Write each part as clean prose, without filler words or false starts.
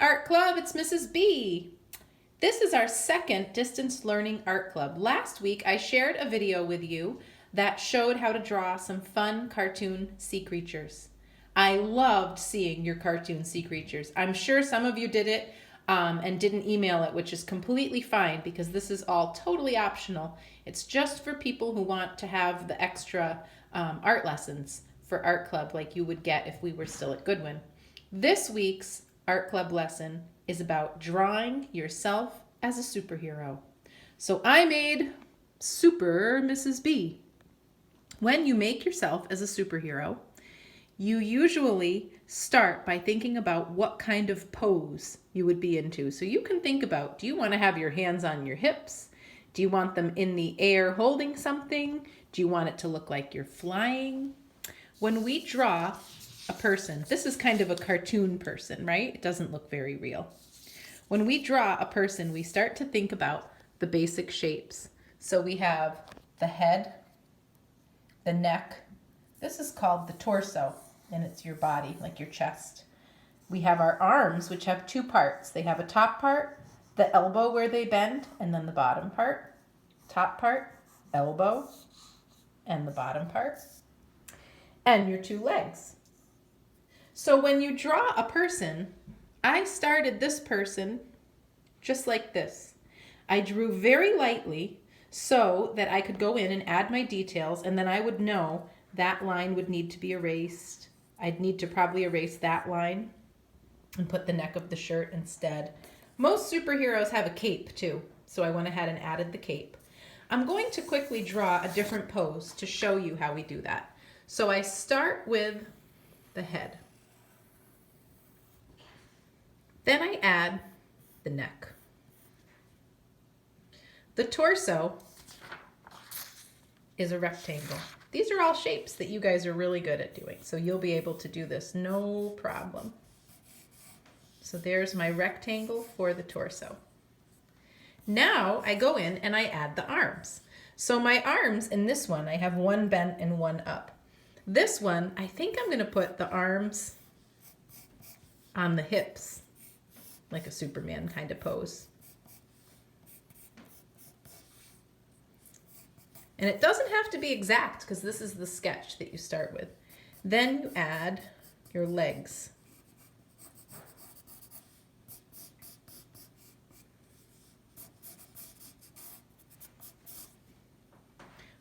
Art Club, it's Mrs. B. This is our second distance learning art club. Last week I shared a video with you that showed how to draw some fun cartoon sea creatures. I loved seeing your cartoon sea creatures. I'm sure some of you did it and didn't email it, which is completely fine because this is all totally optional. It's just for people who want to have the extra art lessons for art club like you would get if we were still at Goodwin. This week's art club lesson is about drawing yourself as a superhero. So I made Super Mrs. B. When you make yourself as a superhero, you usually start by thinking about what kind of pose you would be into. So you can think about, do you want to have your hands on your hips? Do you want them in the air holding something? Do you want it to look like you're flying? When we draw a person, this is kind of a cartoon person, right? It doesn't look very real. When we draw a person, we start to think about the basic shapes. So we have the head, the neck. This is called the torso, and it's your body, like your chest. We have our arms, which have two parts. They have a top part, the elbow where they bend, and then the bottom part. Top part, elbow, and the bottom part. And your two legs. So when you draw a person, I started this person just like this. I drew very lightly so that I could go in and add my details, and then I would know that line would need to be erased. I'd need to probably erase that line and put the neck of the shirt instead. Most superheroes have a cape too, so I went ahead and added the cape. I'm going to quickly draw a different pose to show you how we do that. So I start with the head. Then I add the neck. The torso is a rectangle. These are all shapes that you guys are really good at doing, so you'll be able to do this no problem. So there's my rectangle for the torso. Now I go in and I add the arms. So my arms in this one, I have one bent and one up. This one, I think I'm going to put the arms on the hips, like a Superman kind of pose. And it doesn't have to be exact because this is the sketch that you start with. Then you add your legs.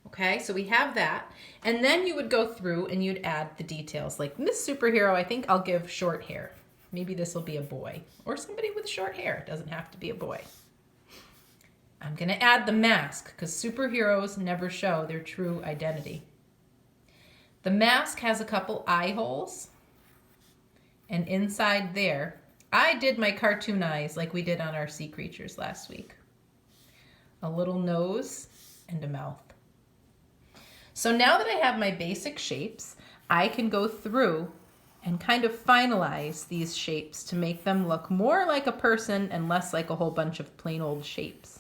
Okay, so we have that. And then you would go through and you'd add the details. Like this superhero, I think I'll give short hair. Maybe this will be a boy or somebody with short hair. It doesn't have to be a boy. I'm going to add the mask because superheroes never show their true identity. The mask has a couple eye holes. And inside there, I did my cartoon eyes like we did on our sea creatures last week. A little nose and a mouth. So now that I have my basic shapes, I can go through and kind of finalize these shapes to make them look more like a person and less like a whole bunch of plain old shapes.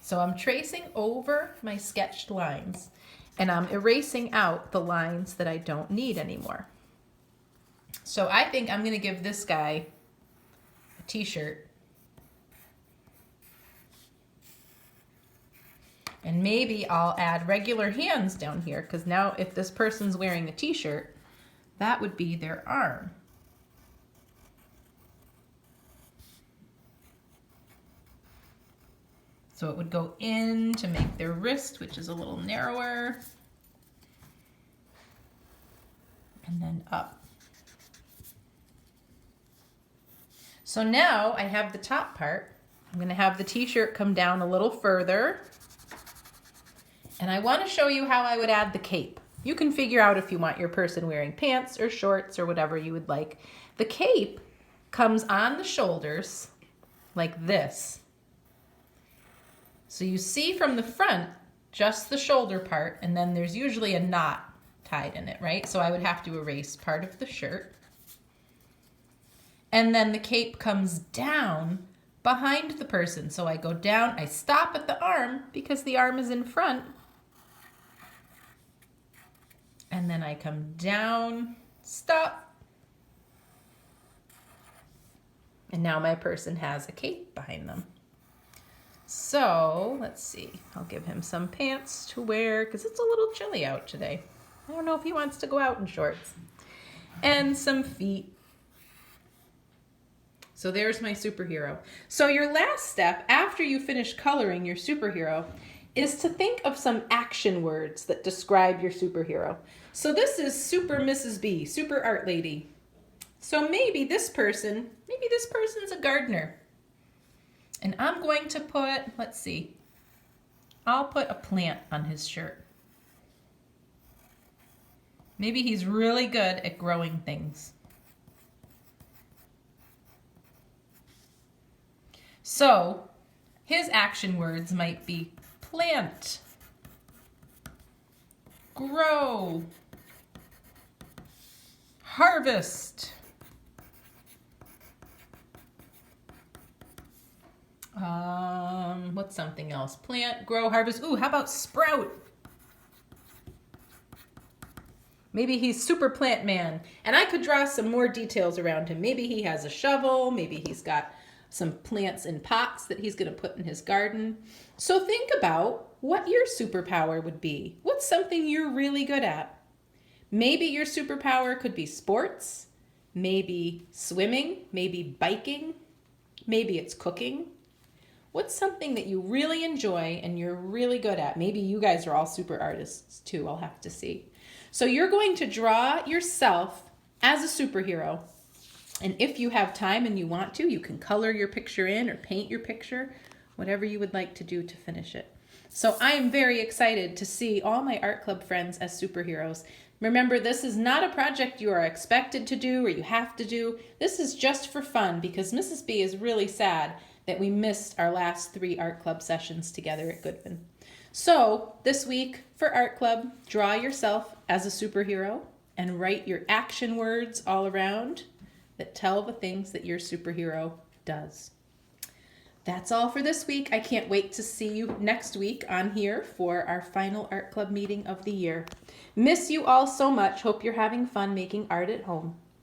So I'm tracing over my sketched lines and I'm erasing out the lines that I don't need anymore. So I think I'm going to give this guy a t-shirt. And maybe I'll add regular hands down here because now if this person's wearing a t-shirt, that would be their arm. So it would go in to make their wrist, which is a little narrower. And then up. So now I have the top part. I'm going to have the t-shirt come down a little further. And I want to show you how I would add the cape. You can figure out if you want your person wearing pants or shorts or whatever you would like. The cape comes on the shoulders like this. So you see from the front just the shoulder part, and then there's usually a knot tied in it, right? So I would have to erase part of the shirt. And then the cape comes down behind the person. So I go down, I stop at the arm because the arm is in front. And then I come down, stop, And now my person has a cape behind them. So let's see, I'll give him some pants to wear because it's a little chilly out today. I don't know if he wants to go out in shorts. And some feet. So there's my superhero. So your last step after you finish coloring your superhero is to think of some action words that describe your superhero. So this is Super Mrs. B, Super Art Lady. So maybe this person's a gardener. And I'm going to put, let's see, I'll put a plant on his shirt. Maybe he's really good at growing things. So his action words might be plant, grow, harvest, what's something else? Plant, grow, harvest. Ooh, how about sprout? Maybe he's super plant man. And I could draw some more details around him. Maybe he has a shovel. Maybe he's got some plants in pots that he's going to put in his garden. So think about what your superpower would be. What's something you're really good at? Maybe your superpower could be sports, maybe swimming, maybe biking, maybe it's cooking. What's something that you really enjoy and you're really good at? Maybe you guys are all super artists too, I'll have to see. So you're going to draw yourself as a superhero. And if you have time and you want to, you can color your picture in or paint your picture, whatever you would like to do to finish it. So I am very excited to see all my art club friends as superheroes. Remember, this is not a project you are expected to do or you have to do. This is just for fun because Mrs. B is really sad that we missed our last 3 art club sessions together at Goodman. So this week for art club, draw yourself as a superhero and write your action words all around that tell the things that your superhero does. That's all for this week. I can't wait to see you next week on here for our final art club meeting of the year. Miss you all so much. Hope you're having fun making art at home.